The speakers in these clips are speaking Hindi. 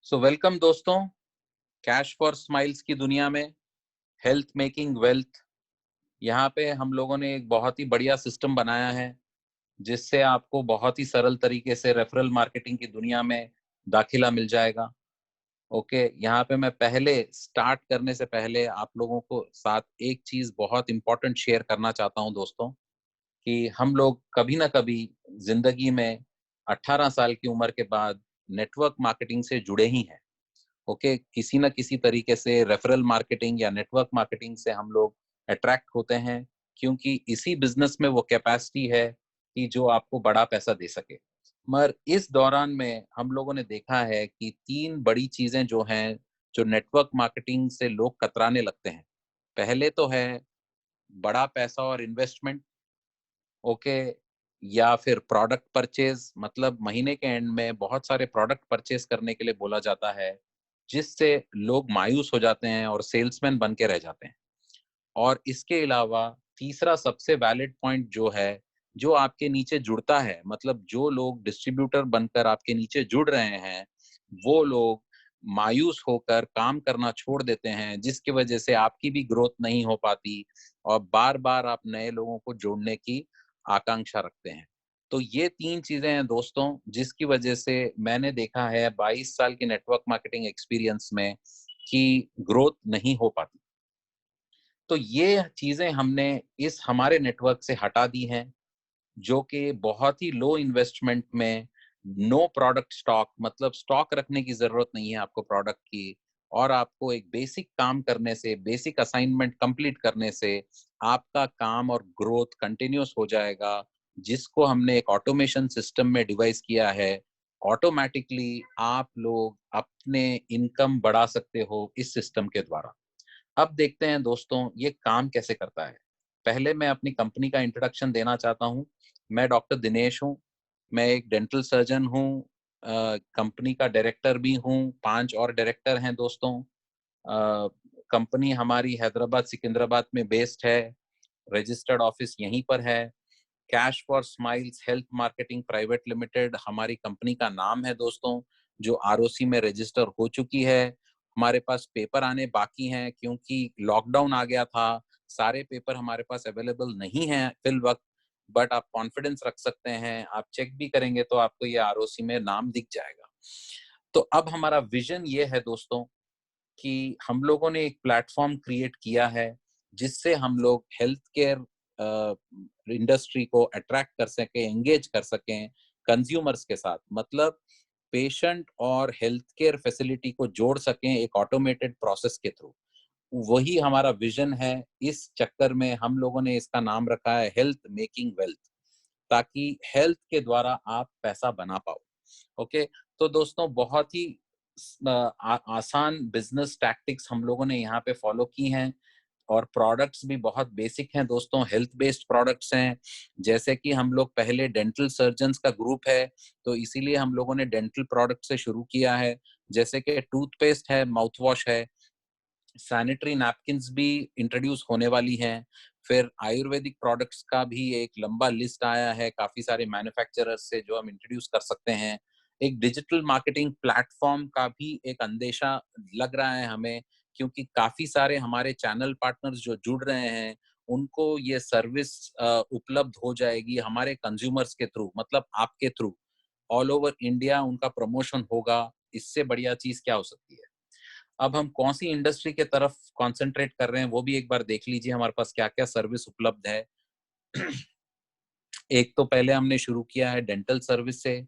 सो वेलकम दोस्तों, कैश फॉर स्माइल्स की दुनिया में हेल्थ मेकिंग वेल्थ। यहाँ पे हम लोगों ने एक बहुत ही बढ़िया सिस्टम बनाया है जिससे आपको बहुत ही सरल तरीके से रेफरल मार्केटिंग की दुनिया में दाखिला मिल जाएगा। ओके, यहाँ पे मैं पहले स्टार्ट करने से पहले आप लोगों को साथ एक चीज बहुत इंपॉर्टेंट शेयर करना चाहता हूँ दोस्तों, कि हम लोग कभी ना कभी जिंदगी में 18 साल की उम्र के बाद नेटवर्क मार्केटिंग से जुड़े ही हैं। ओके, किसी ना किसी तरीके से रेफरल मार्केटिंग या नेटवर्क मार्केटिंग से हम लोग अट्रैक्ट होते हैं, क्योंकि इसी बिजनेस में वो कैपेसिटी है कि जो आपको बड़ा पैसा दे सके। मगर इस दौरान में हम लोगों ने देखा है कि तीन बड़ी चीजें जो हैं, जो नेटवर्क मार्केटिंग से लोग कतराने लगते हैं। पहले तो है बड़ा पैसा और इन्वेस्टमेंट। ओके, या फिर प्रोडक्ट परचेज, मतलब महीने के एंड में बहुत सारे प्रोडक्ट परचेज करने के लिए बोला जाता है, जिससे लोग मायूस हो जाते हैं और सेल्समैन बन के रह जाते हैं। और इसके अलावा तीसरा सबसे वैलिड पॉइंट जो है, जो आपके नीचे जुड़ता है, मतलब जो लोग डिस्ट्रीब्यूटर बनकर आपके नीचे जुड़ रहे हैं, वो लोग मायूस होकर काम करना छोड़ देते हैं, जिसकी वजह से आपकी भी ग्रोथ नहीं हो पाती और बार बार आप नए लोगों को जोड़ने की आकांक्षा रखते हैं। तो ये तीन चीजें हैं दोस्तों, जिसकी वजह से मैंने देखा है 22 साल की नेटवर्क मार्केटिंग एक्सपीरियंस में कि ग्रोथ नहीं हो पाती। तो ये चीजें हमने इस हमारे नेटवर्क से हटा दी हैं, जो कि बहुत ही लो इन्वेस्टमेंट में नो प्रोडक्ट स्टॉक, मतलब स्टॉक रखने की जरूरत नहीं है आपको प्रोडक्ट की, और आपको एक बेसिक काम करने से, बेसिक असाइनमेंट कंप्लीट करने से आपका काम और ग्रोथ कंटिन्यूस हो जाएगा, जिसको हमने एक ऑटोमेशन सिस्टम में डिवाइस किया है। ऑटोमेटिकली आप लोग अपने इनकम बढ़ा सकते हो इस सिस्टम के द्वारा। अब देखते हैं दोस्तों ये काम कैसे करता है। पहले मैं अपनी कंपनी का इंट्रोडक्शन देना चाहता हूँ। मैं डॉक्टर दिनेश हूँ। मैं एक डेंटल सर्जन हूँ। कंपनी का डायरेक्टर भी हूँ। 5 और डायरेक्टर हैं दोस्तों। कंपनी हमारी हैदराबाद सिकंदराबाद में बेस्ड है। रजिस्टर्ड ऑफिस यहीं पर है। Cash for smiles health marketing private limited हमारी कंपनी का नाम है दोस्तों, जो आरओसी में रजिस्टर हो चुकी है। हमारे पास पेपर आने बाकी हैं, क्योंकि लॉकडाउन आ गया था। सारे पेपर हमारे पास अवेलेबल नहीं है फिल वक्त, बट आप कॉन्फिडेंस रख सकते हैं, आप चेक भी करेंगे तो आपको ये आरओसी में नाम दिख जाएगा। तो अब हमारा विजन ये है दोस्तों, कि हम लोगों ने एक प्लेटफॉर्म क्रिएट किया है, जिससे हम लोग हेल्थ केयर इंडस्ट्री को अट्रैक्ट कर सकें, एंगेज कर सकें कंज्यूमर्स के साथ, मतलब पेशेंट और हेल्थ केयर फैसिलिटी को जोड़ सकें एक ऑटोमेटेड प्रोसेस के थ्रू। वही हमारा विजन है। इस चक्कर में हम लोगों ने इसका नाम रखा है हेल्थ मेकिंग वेल्थ, ताकि हेल्थ के द्वारा आप पैसा बना पाओ। ओके, तो दोस्तों बहुत ही आसान बिजनेस टैक्टिक्स हम लोगों ने यहाँ पे फॉलो की हैं, और प्रोडक्ट्स भी बहुत बेसिक हैं दोस्तों, हेल्थ बेस्ड प्रोडक्ट्स हैं। जैसे कि हम लोग पहले डेंटल सर्जन्स का ग्रुप है, तो इसीलिए हम लोगों ने डेंटल प्रोडक्ट से शुरू किया है। जैसे कि टूथपेस्ट है, माउथ वॉश है, सैनिटरी नैपकिन्स भी इंट्रोड्यूस होने वाली हैं। फिर आयुर्वेदिक प्रोडक्ट्स का भी एक लंबा लिस्ट आया है काफी सारे मैन्युफैक्चरर्स से, जो हम इंट्रोड्यूस कर सकते हैं। एक डिजिटल मार्केटिंग प्लेटफॉर्म का भी एक अंदेशा लग रहा है हमें, क्योंकि काफी सारे हमारे चैनल पार्टनर्स जो जुड़ रहे हैं, उनको ये सर्विस उपलब्ध हो जाएगी हमारे कंज्यूमर्स के थ्रू, मतलब आपके थ्रू। ऑल ओवर इंडिया उनका प्रमोशन होगा। इससे बढ़िया चीज क्या हो सकती है। अब हम कौन सी इंडस्ट्री के तरफ कंसंट्रेट कर रहे हैं, वो भी एक बार देख लीजिए हमारे पास क्या क्या सर्विस उपलब्ध है। एक तो पहले हमने शुरू किया है डेंटल सर्विस से,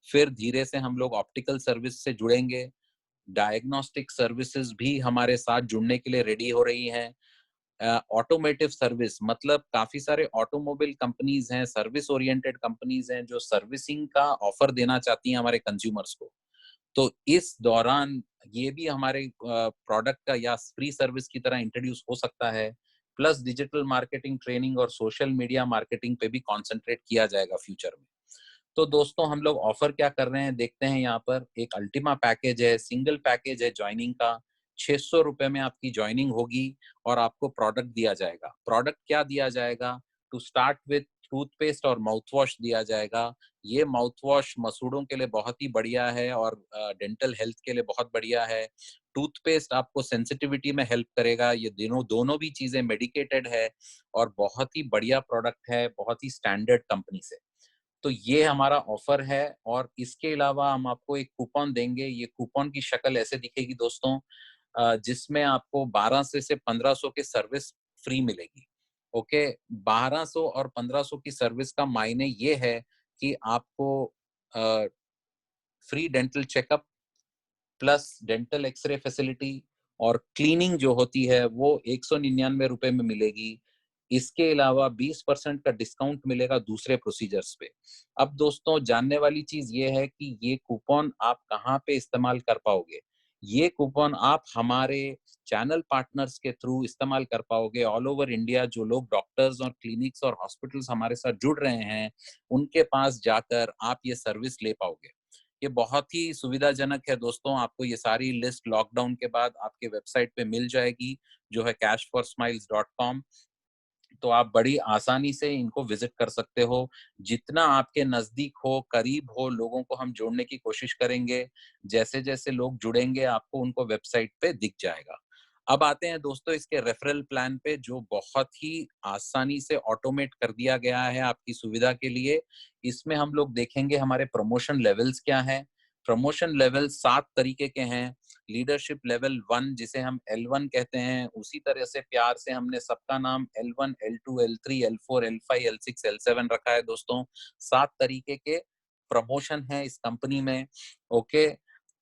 फिर धीरे से हम लोग ऑप्टिकल सर्विस से जुड़ेंगे। डायग्नोस्टिक सर्विसेज भी हमारे साथ जुड़ने के लिए रेडी हो रही हैं। ऑटोमेटिव सर्विस, मतलब काफी सारे ऑटोमोबाइल कंपनीज हैं, सर्विस ओरिएंटेड कंपनीज हैं, जो सर्विसिंग का ऑफर देना चाहती हैं हमारे कंज्यूमर्स को। तो इस दौरान ये भी हमारे प्रोडक्ट का या फ्री सर्विस की तरह इंट्रोड्यूस हो सकता है। प्लस डिजिटल मार्केटिंग ट्रेनिंग और सोशल मीडिया मार्केटिंग पे भी कंसंट्रेट किया जाएगा फ्यूचर में। तो दोस्तों हम लोग ऑफर क्या कर रहे हैं देखते हैं। यहाँ पर एक अल्टीमा पैकेज है, सिंगल पैकेज है ज्वाइनिंग का। 600 रुपए में आपकी ज्वाइनिंग होगी और आपको प्रोडक्ट दिया जाएगा। प्रोडक्ट क्या दिया जाएगा? टू स्टार्ट विथ टूथपेस्ट और माउथ वॉश दिया जाएगा। ये माउथ वॉश मसूड़ों के लिए बहुत ही बढ़िया है और डेंटल हेल्थ के लिए बहुत बढ़िया है। टूथपेस्ट आपको सेंसिटिविटी में हेल्प करेगा। ये दोनों भी चीजें मेडिकेटेड है और बहुत ही बढ़िया प्रोडक्ट है, बहुत ही स्टैंडर्ड कंपनी से। तो ये हमारा ऑफर है और इसके अलावा हम आपको एक कूपन देंगे। ये कूपन की शक्ल ऐसे दिखेगी दोस्तों, जिसमें आपको 1200 से 1500 की सर्विस फ्री मिलेगी। ओके, 1200 और 1500 की सर्विस का मायने ये है कि आपको free dental checkup plus dental x-ray facility और क्लीनिंग जो होती है वो 199 रुपए में मिलेगी। इसके अलावा 20% का डिस्काउंट मिलेगा दूसरे प्रोसीजर्स पे। अब दोस्तों जानने वाली चीज ये है कि ये कूपन आप कहाँ पे इस्तेमाल कर पाओगे। ये कूपन आप हमारे चैनल पार्टनर्स के थ्रू इस्तेमाल कर पाओगे ऑल ओवर इंडिया। जो लोग डॉक्टर्स और क्लिनिक्स और हॉस्पिटल्स हमारे साथ जुड़ रहे हैं, उनके पास जाकर आप ये सर्विस ले पाओगे। ये बहुत ही सुविधाजनक है दोस्तों। आपको ये सारी लिस्ट लॉकडाउन के बाद आपके वेबसाइट पे मिल जाएगी, जो है cashforsmiles.com। तो आप बड़ी आसानी से इनको विजिट कर सकते हो। जितना आपके नजदीक हो, करीब हो, लोगों को हम जोड़ने की कोशिश करेंगे। जैसे जैसे लोग जुड़ेंगे आपको उनको वेबसाइट पे दिख जाएगा। अब आते हैं दोस्तों इसके रेफरल प्लान पे, जो बहुत ही आसानी से ऑटोमेट कर दिया गया है आपकी सुविधा के लिए। इसमें हम लोग देखेंगे हमारे प्रमोशन लेवल्स क्या हैं। प्रमोशन लेवल 7 तरीके के हैं। लीडरशिप लेवल 1 जिसे हम L1 कहते हैं, उसी तरह से प्यार से हमने सबका नाम L1, L2, L3, L4, L5, L6, L7 रखा है दोस्तों। 7 तरीके के प्रमोशन है इस कंपनी में। ओके,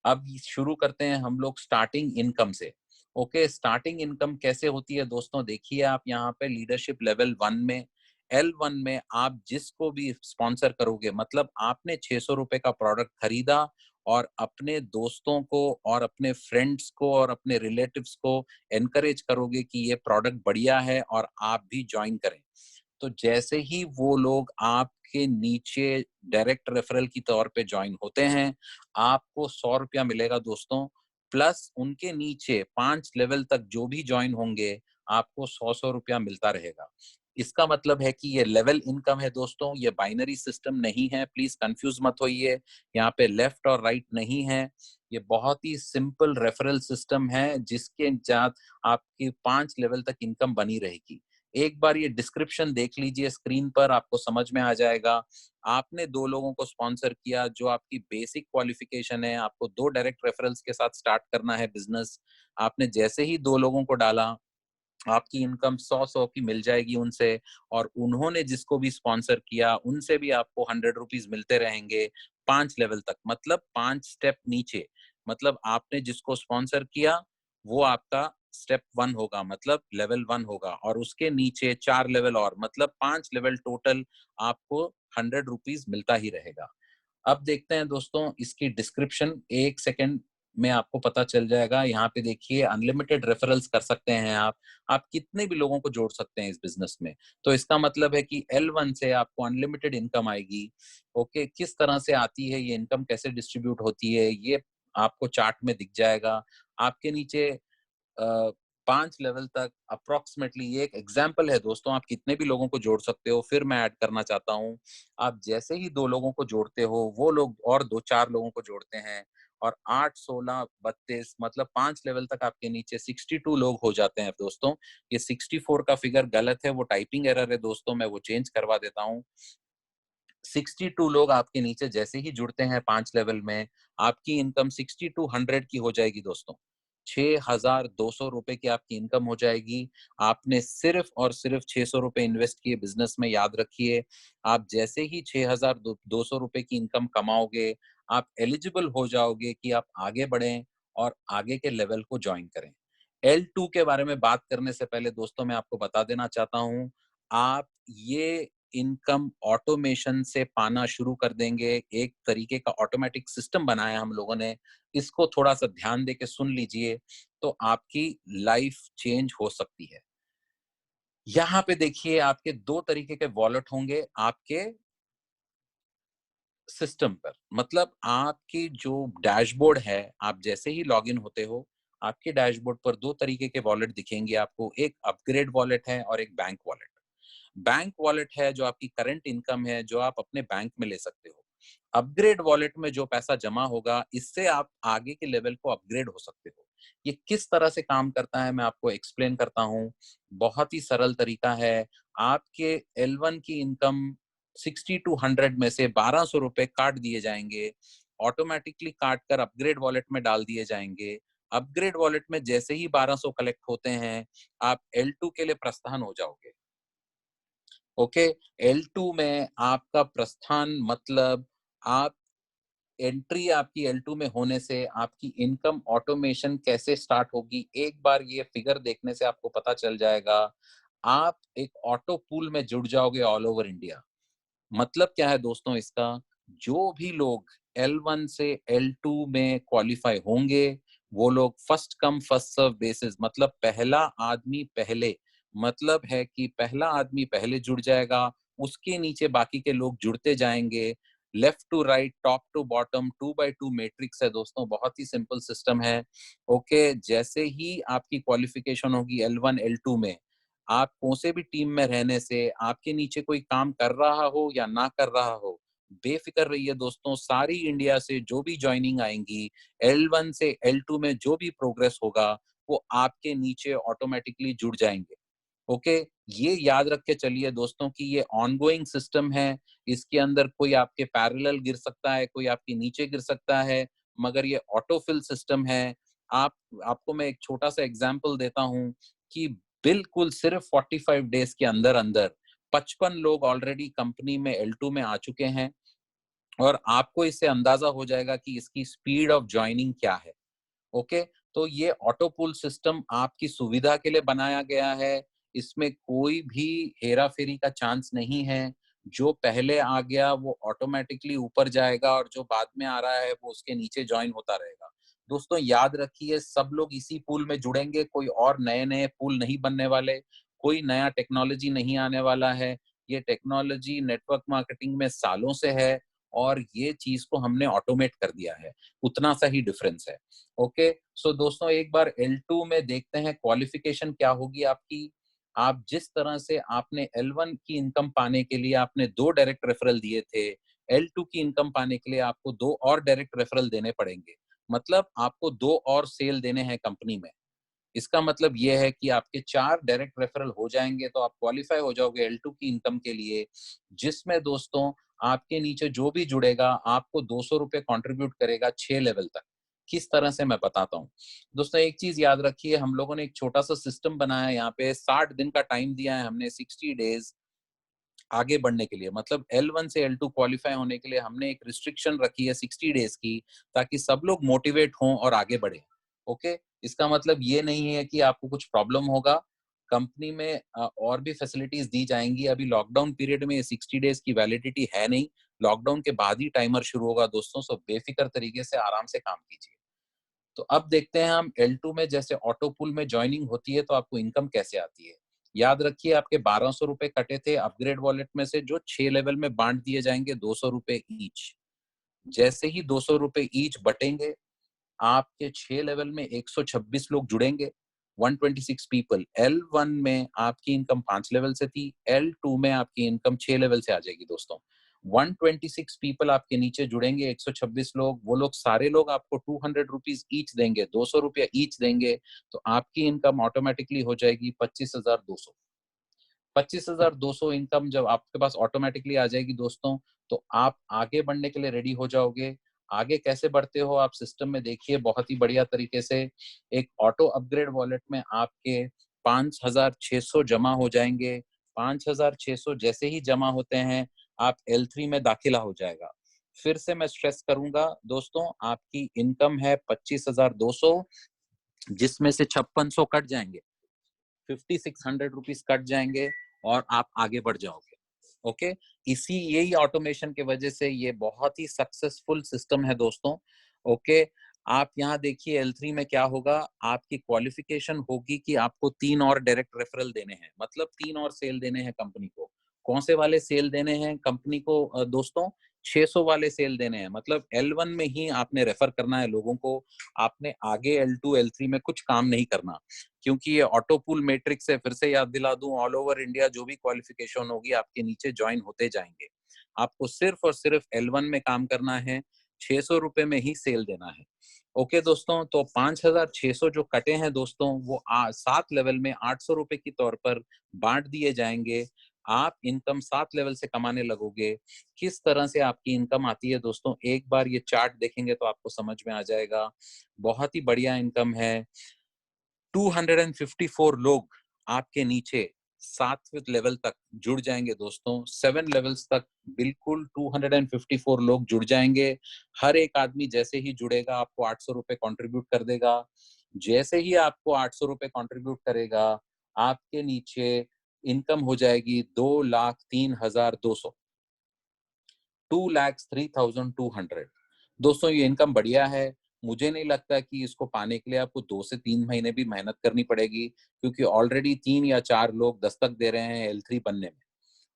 अब शुरू करते हैं हम लोग स्टार्टिंग इनकम से। ओके, स्टार्टिंग इनकम कैसे होती है दोस्तों, देखिए आप यहाँ पे लीडरशिप लेवल 1 में, L1 में आप जिसको भी स्पॉन्सर करोगे, मतलब आपने 600 रुपए का प्रोडक्ट खरीदा और अपने दोस्तों को और अपने फ्रेंड्स को और अपने रिलेटिव्स को एनकरेज करोगे कि ये प्रोडक्ट बढ़िया है और आप भी ज्वाइन करें। तो जैसे ही वो लोग आपके नीचे डायरेक्ट रेफरल की तौर पे ज्वाइन होते हैं, आपको 100 रुपया मिलेगा दोस्तों। प्लस उनके नीचे 5 लेवल तक जो भी ज्वाइन होंगे, आपको 100 रुपया मिलता रहेगा। इसका मतलब है कि ये लेवल इनकम है दोस्तों, ये बाइनरी सिस्टम नहीं है। प्लीज कंफ्यूज मत होइए, यहाँ पे लेफ्ट और राइट नहीं है। ये बहुत ही सिंपल रेफरल सिस्टम है जिसके साथ आपकी 5 लेवल तक इनकम बनी रहेगी। एक बार ये डिस्क्रिप्शन देख लीजिए स्क्रीन पर, आपको समझ में आ जाएगा। आपने 2 लोगों को स्पॉन्सर किया, जो आपकी बेसिक क्वालिफिकेशन है। आपको 2 डायरेक्ट रेफरल्स के साथ स्टार्ट करना है बिजनेस। आपने जैसे ही 2 लोगों को डाला, आपकी इनकम 100 की मिल जाएगी उनसे। और उन्होंने जिसको भी स्पॉन्सर किया, उनसे भी आपको 100 रुपीज मिलते रहेंगे 5 लेवल तक, मतलब 5 स्टेप नीचे। मतलब आपने जिसको स्पॉन्सर किया वो आपका स्टेप 1 होगा, मतलब लेवल 1 होगा, और उसके नीचे 4 लेवल और, मतलब 5 लेवल टोटल आपको 100 रुपीज मिलता ही रहेगा। अब देखते हैं दोस्तों इसकी डिस्क्रिप्शन, एक सेकंड में आपको पता चल जाएगा। यहाँ पे देखिए अनलिमिटेड रेफरल्स कर सकते हैं आप कितने भी लोगों को जोड़ सकते हैं इस बिजनेस में। तो इसका मतलब है कि L1 से आपको अनलिमिटेड इनकम आएगी। ओके, किस तरह से आती है ये इनकम, कैसे डिस्ट्रीब्यूट होती है, ये आपको चार्ट में दिख जाएगा। आपके नीचे 5 लेवल तक अप्रोक्सीमेटली, ये एक एग्जाम्पल है दोस्तों, आप कितने भी लोगों को जोड़ सकते हो। फिर मैं ऐड करना चाहता हूँ, आप जैसे ही 2 लोगों को जोड़ते हो, वो लोग और 2-4 लोगों को जोड़ते हैं, और 8, 16, 32, मतलब 5 लेवल तक आपके नीचे 62 लोग हो जाते हैं दोस्तों। ये 64 का फिगर गलत है, वो टाइपिंग एरर है दोस्तों, मैं वो चेंज करवा देता हूँ। 62 लोग आपके नीचे जैसे ही जुड़ते हैं 5 लेवल में, आपकी इनकम 6200 की हो जाएगी दोस्तों। 6200 रुपए की आपकी इनकम हो जाएगी। आपने सिर्फ और सिर्फ 600 रुपए इन्वेस्ट किए बिजनेस में, याद रखिए। आप जैसे ही 6200 रुपए की इनकम कमाओगे, आप एलिजिबल हो जाओगे कि आप आगे बढ़ें और आगे के लेवल को ज्वाइन करें। L2 के बारे में बात करने से पहले दोस्तों मैं आपको बता देना चाहता हूँ, आप ये इनकम ऑटोमेशन से पाना शुरू कर देंगे। एक तरीके का ऑटोमेटिक सिस्टम बनाया हम लोगों ने, इसको थोड़ा सा ध्यान दे के सुन लीजिए, तो आपकी लाइफ चेंज हो सकती है। यहाँ पे देखिए आपके 2 तरीके के वॉलेट होंगे आपके सिस्टम पर। मतलब आपकी जो डैशबोर्ड है, आप जैसे ही लॉगिन होते हो, आपके डैशबोर्ड पर 2 तरीके के वॉलेट दिखेंगे आपको, एक अपग्रेड वॉलेट है और एक बैंक वॉलेट। बैंक वॉलेट है जो आपकी करंट इनकम है, जो आप अपने बैंक में ले सकते हो। अपग्रेड वॉलेट में जो पैसा जमा होगा, इससे आप आगे के लेवल को अपग्रेड हो सकते हो। ये किस तरह से काम करता है मैं आपको एक्सप्लेन करता हूँ। बहुत ही सरल तरीका है। आपके L1 की इनकम 60 टू 100 में से 1200 रुपए काट दिए जाएंगे, ऑटोमेटिकली काट कर अपग्रेड वॉलेट में डाल दिए जाएंगे। अपग्रेड वॉलेट में जैसे ही 1200 कलेक्ट होते हैं, आप L2 के लिए प्रस्थान हो जाओगे। ओके, L2 में आपका प्रस्थान मतलब आप एंट्री आपकी L2 में होने से आपकी इनकम ऑटोमेशन कैसे स्टार्ट होगी, एक बार ये फिगर देखने से आपको पता चल जाएगा। आप एक ऑटो पूल में जुड़ जाओगे ऑल ओवर इंडिया। मतलब क्या है दोस्तों इसका, जो भी लोग L1 से L2 में क्वालिफाई होंगे, वो लोग first come first serve basis, मतलब पहला आदमी पहले, मतलब है कि पहला आदमी पहले जुड़ जाएगा, उसके नीचे बाकी के लोग जुड़ते जाएंगे। Left to right, top to bottom, 2x2 matrix है दोस्तों, बहुत ही सिंपल सिस्टम है। ओके, जैसे ही आपकी क्वालिफिकेशन होगी L1 L2 में, आप कौन से भी टीम में रहने से, आपके नीचे कोई काम कर रहा हो या ना कर रहा हो, बेफिक्र रहिए दोस्तों। सारी इंडिया से जो भी ज्वाइनिंग आएंगी, L1 से L2 में जो भी प्रोग्रेस होगा, वो आपके नीचे ऑटोमेटिकली जुड़ जाएंगे। ओके, ये याद रख के चलिए दोस्तों कि ये ऑनगोइंग सिस्टम है। इसके अंदर कोई आपके पैरेलल गिर सकता है, कोई आपके नीचे गिर सकता है, मगर ये ऑटोफिल सिस्टम है। आप आपको मैं एक छोटा सा एग्जांपल देता हूं कि बिल्कुल सिर्फ 45 डेज के अंदर अंदर 55 लोग ऑलरेडी कंपनी में L2 में आ चुके हैं, और आपको इससे अंदाजा हो जाएगा कि इसकी स्पीड ऑफ ज्वाइनिंग क्या है। ओके, तो ये ऑटो पुल सिस्टम आपकी सुविधा के लिए बनाया गया है। इसमें कोई भी हेरा फेरी का चांस नहीं है। जो पहले आ गया वो ऑटोमेटिकली ऊपर जाएगा, और जो बाद में आ रहा है वो उसके नीचे ज्वाइन होता रहेगा। दोस्तों याद रखिए, सब लोग इसी पूल में जुड़ेंगे, कोई और नए नए पूल नहीं बनने वाले, कोई नया टेक्नोलॉजी नहीं आने वाला है। ये टेक्नोलॉजी नेटवर्क मार्केटिंग में सालों से है, और ये चीज को हमने ऑटोमेट कर दिया है। उतना सा ही डिफरेंस है। ओके, सो दोस्तों एक बार L2 में देखते हैं क्वालिफिकेशन क्या होगी आपकी। आप जिस तरह से आपने L1 की इनकम पाने के लिए आपने 2 डायरेक्ट रेफरल दिए थे, L2 की इनकम पाने के लिए आपको 2 और डायरेक्ट रेफरल देने पड़ेंगे। मतलब आपको 2 और सेल देने हैं कंपनी में। इसका मतलब ये है कि आपके 4 डायरेक्ट रेफरल हो जाएंगे, तो आप क्वालिफाई हो जाओगे L2 की इनकम के लिए, जिसमें दोस्तों आपके नीचे जो भी जुड़ेगा आपको 200 रुपए कॉन्ट्रीब्यूट करेगा 6 लेवल तक। किस तरह से मैं बताता हूँ दोस्तों। एक चीज याद रखिए, हम लोगों ने एक छोटा सा सिस्टम बनाया है, यहाँ पे 60 दिन का टाइम दिया है हमने, 60 डेज आगे बढ़ने के लिए। मतलब L1 से L2 क्वालिफाई होने के लिए हमने एक रिस्ट्रिक्शन रखी है 60 डेज की, ताकि सब लोग मोटिवेट हों और आगे बढ़े। ओके, इसका मतलब ये नहीं है कि आपको कुछ प्रॉब्लम होगा। कंपनी में और भी फैसिलिटीज दी जाएंगी। अभी लॉकडाउन पीरियड में ये 60 डेज की वैलिडिटी है नहीं, लॉकडाउन के बाद ही टाइमर शुरू होगा दोस्तों। सो बेफिक्र तरीके से आराम से काम कीजिए। तो अब देखते हैं हम L2 में जैसे ऑटो पूल में ज्वाइनिंग होती है तो आपको इनकम कैसे आती है। याद रखिए, आपके 1200 रुपए कटे थे अपग्रेड वॉलेट में से, जो 6 लेवल में बांट दिए जाएंगे 200 रुपए ईच। जैसे ही 200 रुपए ईच बटेंगे, आपके 6 लेवल में 126 लोग जुड़ेंगे, 126 पीपल। L1 में आपकी इनकम 5 लेवल से थी, L2 में आपकी इनकम 6 लेवल से आ जाएगी दोस्तों। 126 पीपल आपके नीचे जुड़ेंगे, 126 लोग, वो लोग सारे लोग आपको 200 रुपीज ईच देंगे, 200 रुपया ईच देंगे। तो आपकी इनकम ऑटोमेटिकली हो जाएगी 25,200। 25,200 इनकम जब आपके पास ऑटोमेटिकली आ जाएगी दोस्तों, तो आप आगे बढ़ने के लिए रेडी हो जाओगे। आगे कैसे बढ़ते हो आप सिस्टम में देखिए बहुत ही बढ़िया तरीके से। एक ऑटो अपग्रेड वॉलेट में आपके 5,600 जमा हो जाएंगे। 5,600 जैसे ही जमा होते हैं, आप L3 में दाखिला हो जाएगा। फिर से मैं स्ट्रेस करूंगा दोस्तों, आपकी इनकम है 25,200, जिसमें से 5600 कट जाएंगे, 5,600 रुपीज कट जाएंगे, और आप आगे बढ़ जाओगे। ओके, इसी यही ऑटोमेशन के वजह से ये बहुत ही सक्सेसफुल सिस्टम है दोस्तों। ओके, आप यहाँ देखिए L3 में क्या होगा, आपकी क्वालिफिकेशन होगी कि आपको 3 और डायरेक्ट रेफरल देने हैं, मतलब 3 और सेल देने हैं कंपनी को। कौन से वाले सेल देने हैं कंपनी को दोस्तों? 600 वाले सेल देने हैं, मतलब L1 में ही आपने रेफर करना है लोगों को, आपने आगे L2 L3 में कुछ काम नहीं करना, क्योंकि ये ऑटो पूल मैट्रिक्स है। फिर से याद दिला दूं, ऑल ओवर इंडिया जो भी क्वालिफिकेशन होगी आपके नीचे ज्वाइन होते जाएंगे। आपको सिर्फ और सिर्फ L1 में काम करना है, 600 रुपए में ही सेल देना है। ओके दोस्तों, तो 5,600 जो कटे हैं दोस्तों, वो 7 लेवल में 800 रुपए के तौर पर बांट दिए जाएंगे। आप इनकम 7 लेवल से कमाने लगोगे। किस तरह से आपकी इनकम आती है दोस्तों, एक बार ये चार्ट देखेंगे तो आपको समझ में आ जाएगा। बहुत ही बढ़िया इनकम है। 254 लोग आपके नीचे 7वें लेवल तक जुड़ जाएंगे दोस्तों, 7 लेवल्स तक बिल्कुल 254 लोग जुड़ जाएंगे। हर एक आदमी जैसे ही जुड़ेगा आपको 800 रुपए कॉन्ट्रीब्यूट कर देगा। जैसे ही आपको 800 रुपए कॉन्ट्रीब्यूट करेगा, आपके नीचे इनकम हो जाएगी 2,03,200, 2,03,200। दोस्तों ये इनकम बढ़िया है। मुझे नहीं लगता कि इसको पाने के लिए आपको 2 से 3 महीने भी मेहनत करनी पड़ेगी, क्योंकि ऑलरेडी 3 या 4 लोग दस्तक दे रहे हैं L3 बनने में।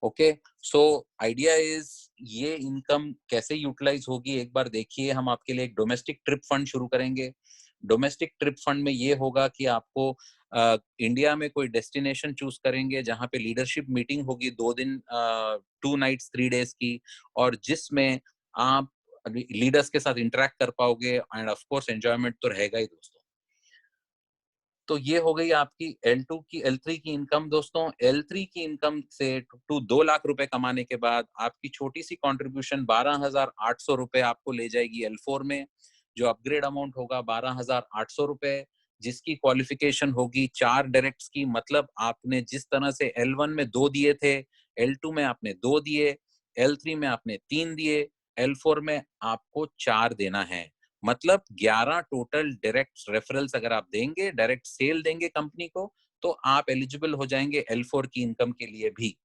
ओके, सो आइडिया इज, ये इनकम कैसे यूटिलाइज होगी एक बार देखिए। हम आपके लिए एक डोमेस्टिक ट्रिप फंड शुरू करेंगे। डोमेस्टिक ट्रिप फंड में ये होगा कि आपको इंडिया में कोई डेस्टिनेशन चूज करेंगे जहां पे लीडरशिप मीटिंग होगी 2 दिन, 2 नाइट्स 3 डेज की, और जिसमें आप लीडर्स के साथ इंटरेक्ट कर पाओगे, एंड ऑफ कोर्स एंजॉयमेंट तो रहेगा ही दोस्तों। तो ये हो गई आपकी L2 की L3 की इनकम दोस्तों। L3 की इनकम से टू 2 लाख रुपए कमाने के बाद आपकी छोटी सी कंट्रीब्यूशन 12,800 रुपए आपको ले जाएगी L4 में। जो अपग्रेड अमाउंट होगा 12,800 रुपए, जिसकी क्वालिफिकेशन होगी 4 डायरेक्ट्स की। मतलब आपने जिस तरह से L1 में 2 दिए थे, L2 में आपने 2 दिए, L3 में आपने 3 दिए, L4 में आपको 4 देना है। मतलब 11 टोटल डायरेक्ट रेफरल्स अगर आप देंगे, डायरेक्ट सेल देंगे कंपनी को, तो आप एलिजिबल हो जाएंगे L4 की इनकम के लिए भी।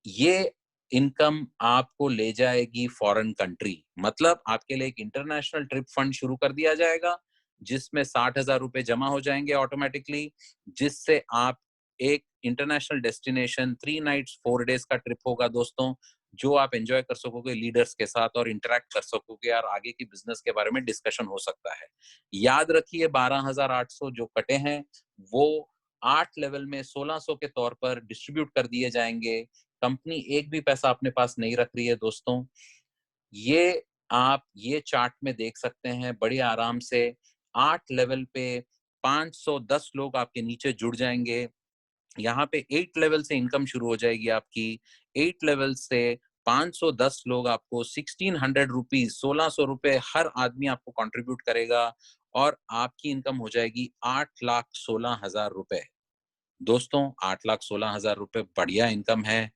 ये इनकम आपको ले जाएगी फॉरेन कंट्री। मतलब आपके लिए एक इंटरनेशनल ट्रिप फंड शुरू कर दिया जाएगा, जिसमें 60,000 रुपए जमा हो जाएंगे ऑटोमेटिकली, जिससे आप एक इंटरनेशनल डेस्टिनेशन 3 नाइट्स 4 डेज का ट्रिप होगा दोस्तों, जो आप एंजॉय कर सकोगे लीडर्स के साथ और इंटरेक्ट कर सकोगे, और आगे की बिजनेस के बारे में डिस्कशन हो सकता है। याद रखिए 12,800 जो कटे हैं, वो 8 लेवल में 1,600 के तौर पर डिस्ट्रीब्यूट कर दिए जाएंगे। कंपनी एक भी पैसा अपने पास नहीं रख रही है दोस्तों। ये आप ये चार्ट में देख सकते हैं बड़े आराम से। 8 लेवल पे 510 लोग आपके नीचे जुड़ जाएंगे। यहाँ पे 8 लेवल से इनकम शुरू हो जाएगी आपकी। 8 लेवल से 510 लोग आपको 1600 रुपीज, 1,600 रुपए हर आदमी आपको कंट्रीब्यूट करेगा, और आपकी इनकम हो जाएगी 8,16,000 रुपए। दोस्तों 8,16,000 रुपए बढ़िया इनकम है।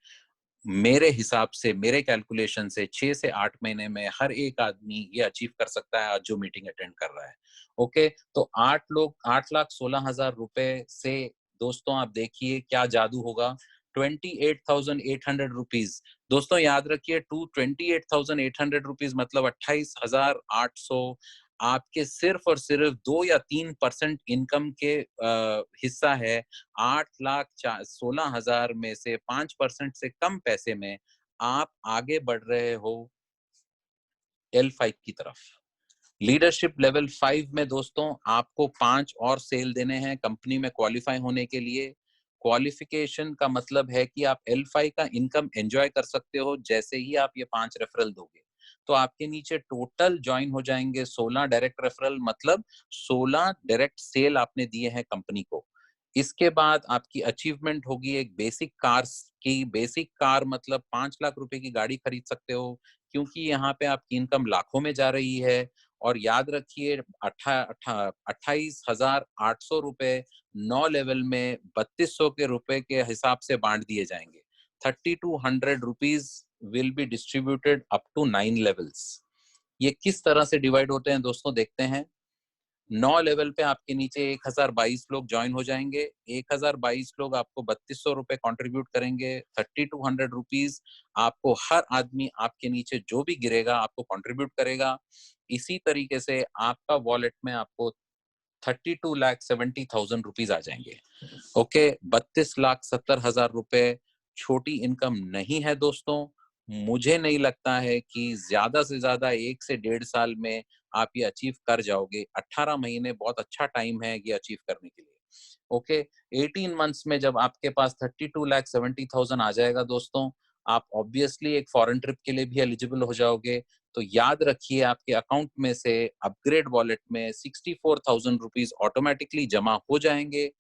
मेरे हिसाब से, मेरे कैलकुलेशन से 6 से 8 महीने में हर एक आदमी ये अचीव कर सकता है आज जो मीटिंग अटेंड कर रहा है। ओके, तो 8,16,000 रुपए से दोस्तों आप देखिए क्या जादू होगा। 28,800 रुपीज। दोस्तों याद रखिए, 28,800 रुपीज मतलब 28,800 आपके सिर्फ और सिर्फ 2 या 3% इनकम के हिस्सा है। 8,16,000 में से 5% से कम पैसे में आप आगे बढ़ रहे हो L5 की तरफ। लीडरशिप लेवल 5 में दोस्तों आपको 5 और सेल देने हैं कंपनी में क्वालिफाई होने के लिए। क्वालिफिकेशन का मतलब है कि आप L5 का इनकम एंजॉय कर सकते हो जैसे ही आप ये 5 रेफरल दोगे। तो आपके नीचे टोटल ज्वाइन हो जाएंगे 16 डायरेक्ट रेफरल, मतलब 16 डायरेक्ट सेल आपने दिए हैं कंपनी को। इसके बाद आपकी अचीवमेंट होगी एक बेसिक कार्स की। बेसिक कार मतलब 5 लाख रुपए की गाड़ी खरीद सकते हो, क्योंकि यहाँ पे आपकी इनकम लाखों में जा रही है। और याद रखिए 28,800 रुपए 9 लेवल में 3,200 के रुपए के हिसाब से बांट दिए जाएंगे। 3,200 rupees will be distributed up to 9 levels. ये किस तरह से डिवाइड होते हैं दोस्तों, देखते हैं। 9 लेवल पे आपके नीचे 1,022 लोग ज्वाइन हो जाएंगे। 1,022 लोग आपको 3,200 रुपए कॉन्ट्रीब्यूट करेंगे। 3,200 रुपीज आपको हर आदमी आपके नीचे जो भी गिरेगा आपको कॉन्ट्रीब्यूट करेगा। इसी तरीके से आपका वॉलेट में आपको 32,70,000 रुपीज आ जाएंगे। ओके, 32,70,000 रुपए छोटी इनकम नहीं है दोस्तों। मुझे नहीं लगता है कि ज्यादा से ज्यादा 1 से 1.5 साल में आप ये अचीव कर जाओगे। 18 महीने बहुत अच्छा टाइम है ये अचीव करने के लिए। ओके, 18 मंथ्स में जब आपके पास 32,70,000 आ जाएगा दोस्तों, आप ऑब्वियसली एक फॉरेन ट्रिप के लिए भी एलिजिबल हो जाओगे। तो याद रखिए, आपके अकाउंट में से अपग्रेड वॉलेट में 64,000 रुपीज ऑटोमेटिकली जमा हो जाएंगे,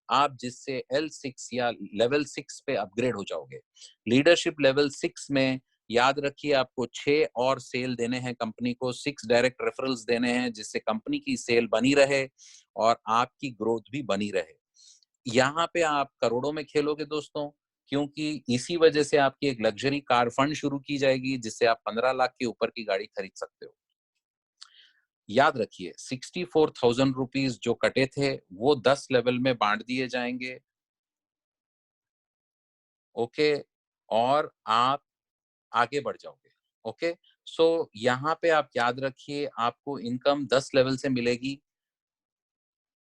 आप जिससे L6 या लेवल 6 पे अपग्रेड हो जाओगे। लीडरशिप लेवल 6 में याद रखिए, आपको 6 और सेल देने हैं कंपनी को, 6 डायरेक्ट रेफरल्स देने हैं, जिससे कंपनी की सेल बनी रहे और आपकी ग्रोथ भी बनी रहे। यहाँ पे आप करोड़ों में खेलोगे दोस्तों, क्योंकि इसी वजह से आपकी एक लग्जरी कार फंड शुरू की जाएगी, जिससे आप 15 लाख के ऊपर की गाड़ी खरीद सकते हो। याद रखिए, 64,000 रुपीज जो कटे थे वो 10 लेवल में बांट दिए जाएंगे। ओके, और आप आगे बढ़ जाओगे। ओके, सो यहाँ पे आप याद रखिए, आपको इनकम 10 लेवल से मिलेगी।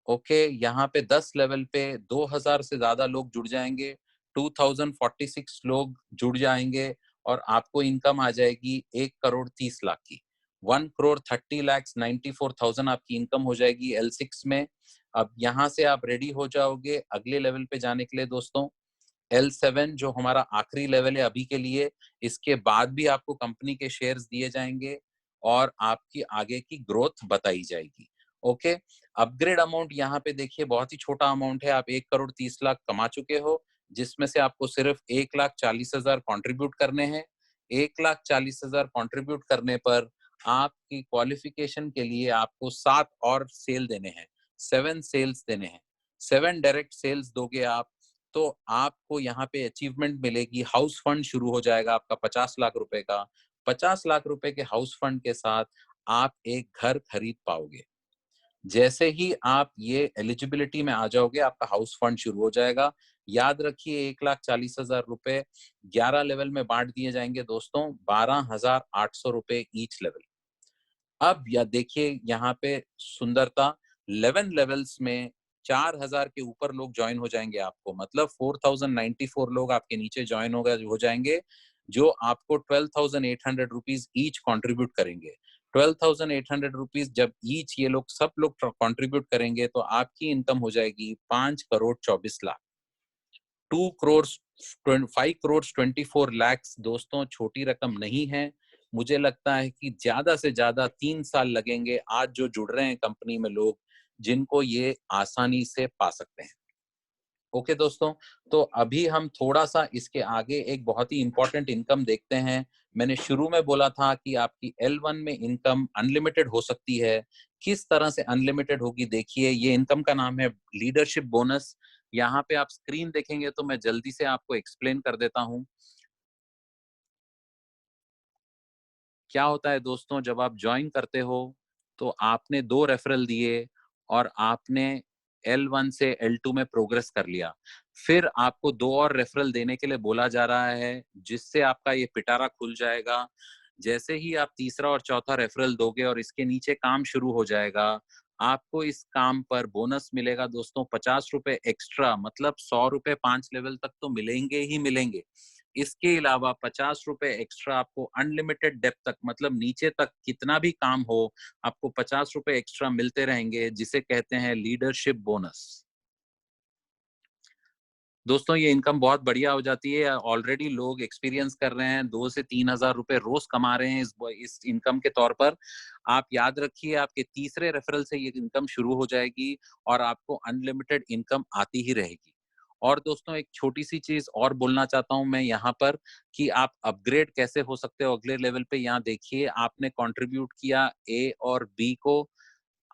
ओके, यहाँ पे 10 लेवल पे 2000 से ज्यादा लोग जुड़ जाएंगे, 2046 लोग जुड़ जाएंगे, और आपको इनकम आ जाएगी 1,30,00,000 की। 1,30,94,000 आपकी इनकम हो जाएगी L6 में। अब यहाँ से आप रेडी हो जाओगे अगले लेवल पे जाने के लिए दोस्तों। L7 जो हमारा आखिरी लेवल है अभी के लिए, इसके बाद भी आपको कंपनी के शेयर्स दिए जाएंगे और आपकी आगे की ग्रोथ बताई जाएगी। ओके, अपग्रेड अमाउंट यहाँ पे देखिए बहुत ही छोटा अमाउंट है। आप 1,30,00,000 कमा चुके हो, जिसमें से आपको सिर्फ 1,40,000 कंट्रीब्यूट करने हैं। 1,40,000 कंट्रीब्यूट करने पर आपकी क्वालिफिकेशन के लिए आपको 7 और सेल देने हैं, 7 सेल्स देने हैं। 7 डायरेक्ट सेल्स दोगे आप, तो आपको यहाँ पे अचीवमेंट मिलेगी। हाउस फंड शुरू हो जाएगा आपका 50 लाख रुपए का। 50 लाख रुपए के हाउस फंड के साथ आप एक घर खरीद पाओगे। जैसे ही आप ये एलिजिबिलिटी में आ जाओगे, आपका हाउस फंड शुरू हो जाएगा। याद रखिए, 1,40,000 रुपए 11 लेवल में बांट दिए जाएंगे दोस्तों, 12,800 रुपए ईच लेवल। अब या देखिए यहाँ पे सुंदरता, 11 लेवल्स में 4,000 के ऊपर लोग ज्वाइन हो जाएंगे आपको, मतलब 4,094 लोग आपके नीचे ज्वाइन हो जाएंगे, जो आपको 12,800 रुपीज ईच कंट्रीब्यूट करेंगे। 12,800 रुपीज जब ईच ये लोग सब लोग कंट्रीब्यूट करेंगे, तो आपकी इनकम हो जाएगी 5,24,00,000। 5,24,00,000 दोस्तों, छोटी रकम नहीं है। मुझे लगता है कि ज्यादा से ज्यादा 3 साल लगेंगे आज जो जुड़ रहे हैं कंपनी में लोग, जिनको ये आसानी से पा सकते हैं। ओके दोस्तों, तो अभी हम थोड़ा सा इसके आगे एक बहुत ही इंपॉर्टेंट इनकम देखते हैं। मैंने शुरू में बोला था कि आपकी L1 में इनकम अनलिमिटेड हो सकती है। किस तरह से अनलिमिटेड होगी, देखिए, ये इनकम का नाम है लीडरशिप बोनस। यहाँ पे आप स्क्रीन देखेंगे तो मैं जल्दी से आपको एक्सप्लेन कर देता हूँ। क्या होता है दोस्तों, जब आप ज्वाइन करते हो तो आपने 2 रेफरल दिए और आपने L1 से L2 में प्रोग्रेस कर लिया। फिर आपको 2 और रेफरल देने के लिए बोला जा रहा है, जिससे आपका ये पिटारा खुल जाएगा। जैसे ही आप तीसरा और चौथा रेफरल दोगे और इसके नीचे काम शुरू हो जाएगा, आपको इस काम पर बोनस मिलेगा दोस्तों, 50 रुपए एक्स्ट्रा, मतलब 100 रुपए 5 लेवल तक तो मिलेंगे ही मिलेंगे। इसके अलावा 50 रुपए एक्स्ट्रा आपको अनलिमिटेड डेप्थ तक, मतलब नीचे तक कितना भी काम हो, आपको 50 रुपए एक्स्ट्रा मिलते रहेंगे, जिसे कहते हैं लीडरशिप बोनस। दोस्तों, ये इनकम बहुत बढ़िया हो जाती है। ऑलरेडी लोग एक्सपीरियंस कर रहे हैं, 2 से 3 हजार रुपए रोज कमा रहे हैं इस इनकम के तौर पर। आप याद रखिए, आपके तीसरे रेफरल से ये इनकम शुरू हो जाएगी और आपको अनलिमिटेड इनकम आती ही रहेगी। और दोस्तों, एक छोटी सी चीज और बोलना चाहता हूं मैं यहाँ पर, कि आप अपग्रेड कैसे हो सकते हो अगले लेवल पे। यहाँ देखिए, आपने कंट्रीब्यूट किया ए और बी को,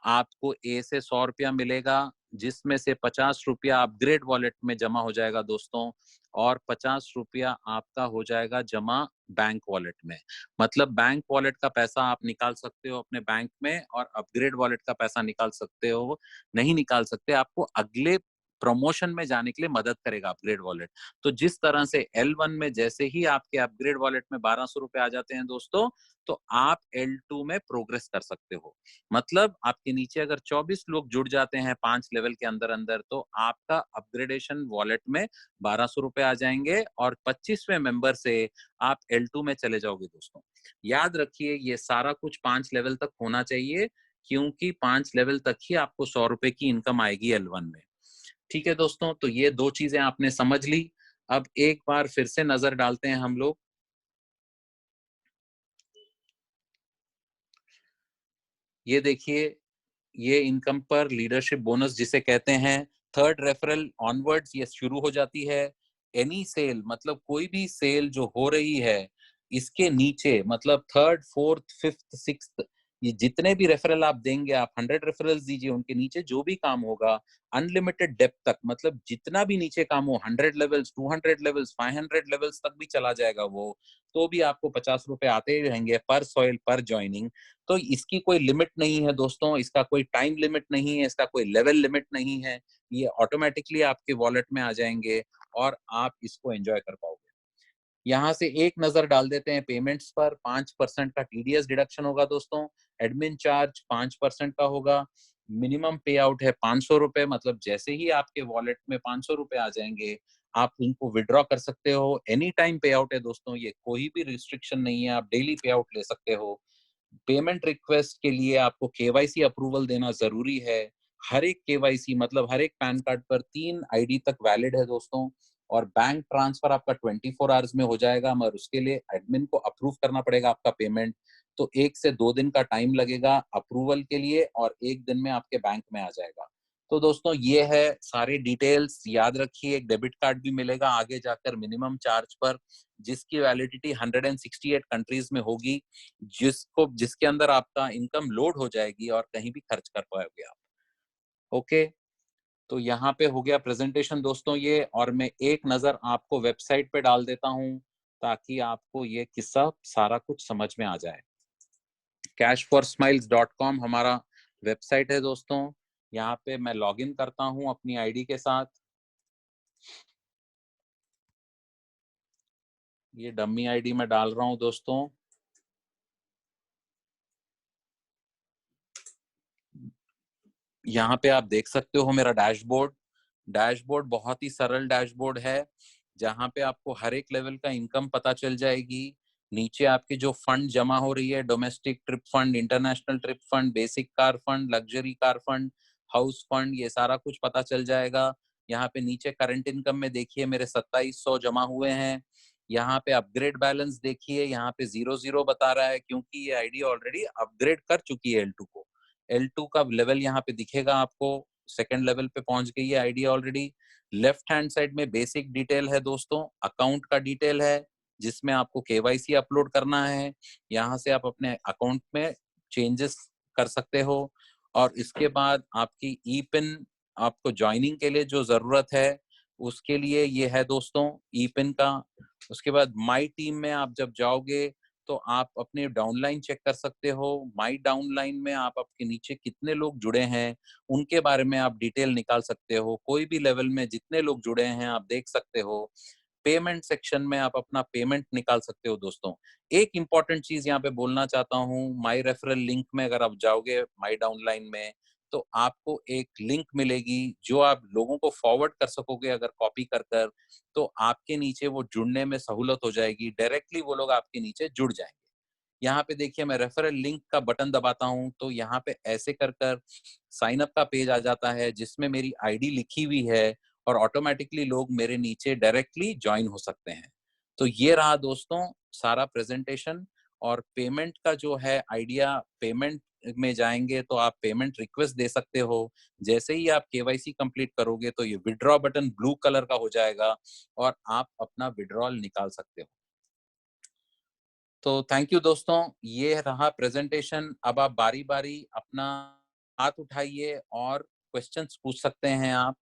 आपको ए से 100 रुपया मिलेगा, जिसमें से 50 रुपया अपग्रेड वॉलेट में जमा हो जाएगा दोस्तों, और 50 रुपया आपका हो जाएगा जमा बैंक वॉलेट में। मतलब बैंक वॉलेट का पैसा आप निकाल सकते हो अपने बैंक में, और अपग्रेड वॉलेट का पैसा निकाल सकते हो नहीं निकाल सकते। आपको अगले प्रमोशन में जाने के लिए मदद करेगा अपग्रेड वॉलेट। तो जिस तरह से L1 में जैसे ही आपके अपग्रेड वॉलेट में 1200 रुपए आ जाते हैं दोस्तों, तो आप L2 में प्रोग्रेस कर सकते हो। मतलब आपके नीचे अगर 24 लोग जुड़ जाते हैं 5 लेवल के अंदर अंदर, तो आपका अपग्रेडेशन वॉलेट में 1200 रुपए आ जाएंगे और 25वें मेंबर से आप L2 में चले जाओगे दोस्तों। याद रखिए ये सारा कुछ 5 लेवल तक होना चाहिए, क्योंकि 5 लेवल तक ही आपको 100 रुपए की इनकम आएगी L1 में। ठीक है दोस्तों, तो ये 2 चीजें आपने समझ ली। अब एक बार फिर से नजर डालते हैं हम लोग। ये देखिए, ये इनकम पर लीडरशिप बोनस जिसे कहते हैं, थर्ड रेफरल ऑनवर्ड्स ये शुरू हो जाती है। एनी सेल मतलब कोई भी सेल जो हो रही है, इसके नीचे मतलब थर्ड, फोर्थ, फिफ्थ, सिक्स्थ, ये जितने भी रेफरल आप देंगे, आप 100 रेफरल्स दीजिए, उनके नीचे जो भी काम होगा अनलिमिटेड डेप्थ तक, मतलब जितना भी नीचे काम हो, 100 लेवल्स, 200 लेवल्स, 500 लेवल्स तक भी चला जाएगा वो, तो भी आपको 50 रुपए आते ही रहेंगे पर सॉइल, पर ज्वाइनिंग। तो इसकी कोई लिमिट नहीं है दोस्तों, इसका कोई टाइम लिमिट नहीं है, इसका कोई लेवल लिमिट नहीं है। ये ऑटोमेटिकली आपके वॉलेट में आ जाएंगे और आप इसको एंजॉय कर पाओगे। यहाँ से एक नजर डाल देते हैं पेमेंट्स पर। 5% का टीडीएस डिडक्शन होगा दोस्तों। एडमिन चार्ज 5% का होगा। मिनिमम पे आउट है 500 रुपए, मतलब जैसे ही आपके वॉलेट में 500 रुपए आ जाएंगे, आप उनको विड्रॉ कर सकते हो। एनी टाइम पे आउट है दोस्तों, ये कोई भी रिस्ट्रिक्शन नहीं है, आप डेली पे आउट ले सकते हो। पेमेंट रिक्वेस्ट के लिए आपको केवाईसी अप्रूवल देना जरूरी है। हर एक केवाईसी मतलब हर एक पैन कार्ड पर 3 आईडी तक वैलिड है दोस्तों। और बैंक ट्रांसफर आपका 24 आवर्स में हो जाएगा, मगर उसके लिए एडमिन को अप्रूव करना पड़ेगा आपका पेमेंट। तो 1 से 2 दिन का टाइम लगेगा अप्रूवल के लिए, और 1 दिन में आपके बैंक में आ जाएगा। तो दोस्तों ये है सारे डिटेल्स। याद रखिए, एक डेबिट कार्ड भी मिलेगा आगे जाकर मिनिमम चार्ज पर, जिसकी वैलिडिटी 168 कंट्रीज में होगी, जिसके अंदर आपका इनकम लोड हो जाएगी और कहीं भी खर्च कर पाओगे आप। ओके, तो यहाँ पे हो गया प्रेजेंटेशन दोस्तों ये, और मैं एक नजर आपको वेबसाइट पे डाल देता हूँ ताकि आपको ये किस्सा सारा कुछ समझ में आ जाए। cashforsmiles.com हमारा वेबसाइट है दोस्तों। यहाँ पे मैं लॉगिन करता हूँ अपनी आईडी के साथ। ये डमी आईडी में डाल रहा हूँ दोस्तों। यहाँ पे आप देख सकते हो मेरा डैशबोर्ड। डैशबोर्ड बहुत ही सरल डैशबोर्ड है, जहाँ पे आपको हर एक लेवल का इनकम पता चल जाएगी। नीचे आपके जो फंड जमा हो रही है, domestic trip fund, international trip fund, basic car fund, luxury car fund, house fund, ये सारा कुछ पता चल जाएगा। यहाँ पे नीचे करंट इनकम में देखिए मेरे 2700 जमा हुए हैं। यहाँ पे अपग्रेड बैलेंस देखिए, यहाँ पे 00 बता रहा है, क्योंकि ये आईडी ऑलरेडी अपग्रेड कर चुकी है L2 को। L2 का लेवल यहाँ पे दिखेगा आपको, सेकंड लेवल पे पहुंच गई है ID already. Left hand side में बेसिक डिटेल है दोस्तों, अकाउंट का डिटेल है, जिसमें आपको केवाईसी अपलोड करना है। यहाँ से आप अपने अकाउंट में चेंजेस कर सकते हो। और इसके बाद आपकी ई पिन, आपको ज्वाइनिंग के लिए जो जरूरत है उसके लिए ये है दोस्तों, ई पिन का। उसके बाद माई टीम में आप जब जाओगे तो आप अपने डाउनलाइन चेक कर सकते हो। माई डाउनलाइन में आप आपके नीचे कितने लोग जुड़े हैं उनके बारे में आप डिटेल निकाल सकते हो। कोई भी लेवल में जितने लोग जुड़े हैं आप देख सकते हो। पेमेंट सेक्शन में आप अपना पेमेंट निकाल सकते हो दोस्तों। एक इंपॉर्टेंट चीज यहाँ पे बोलना चाहता हूँ, माई रेफरल लिंक में अगर आप जाओगे माई डाउनलाइन में, तो आपको एक लिंक मिलेगी जो आप लोगों को फॉरवर्ड कर सकोगे अगर कॉपी कर कर, तो आपके नीचे वो जुड़ने में सहूलत हो जाएगी, डायरेक्टली वो लोग आपके नीचे जुड़ जाएंगे। यहाँ पे देखिए मैं रेफरल लिंक का बटन दबाता हूँ तो यहाँ पे ऐसे कर कर साइन अप का पेज आ जाता है, जिसमें मेरी आईडी लिखी हुई है, और ऑटोमेटिकली लोग मेरे नीचे डायरेक्टली ज्वाइन हो सकते हैं। तो ये रहा दोस्तों सारा प्रेजेंटेशन। और पेमेंट का जो है आइडिया, पेमेंट में जाएंगे तो आप पेमेंट रिक्वेस्ट दे सकते हो। जैसे ही आप केवाईसी कंप्लीट करोगे तो ये विड्रॉ बटन ब्लू कलर का हो जाएगा और आप अपना विड्रॉल निकाल सकते हो। तो थैंक यू दोस्तों, ये रहा प्रेजेंटेशन। अब आप बारी बारी अपना हाथ उठाइए और क्वेश्चंस पूछ सकते हैं आप।